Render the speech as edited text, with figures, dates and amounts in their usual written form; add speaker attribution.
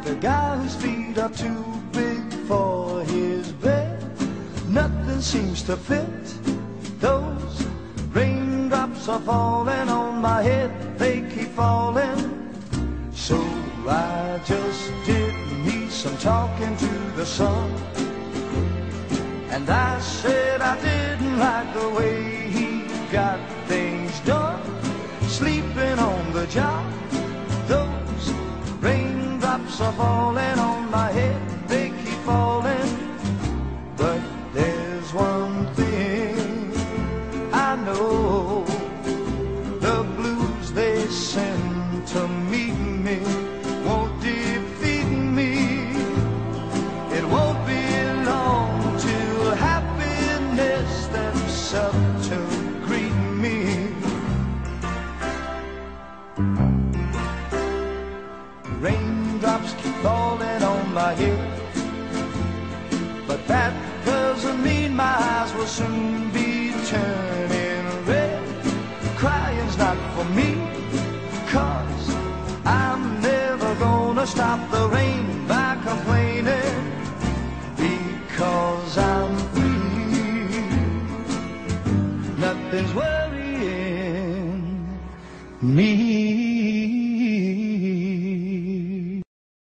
Speaker 1: the guy whose feet are too big for his bed. Nothing seems to fit. Those raindrops are falling on my head, they keep falling. So I just did me some talking to the sun, and I said I didn't like the way he got things done, sleeping on the job. Those raindrops are falling on my head, they keep falling. But there's one thing I know, the blues they send to meet me won't defeat me. It won't be long till happiness steps up to greet me. Raindrops keep falling on my head, but that doesn't mean my eyes will soon be turning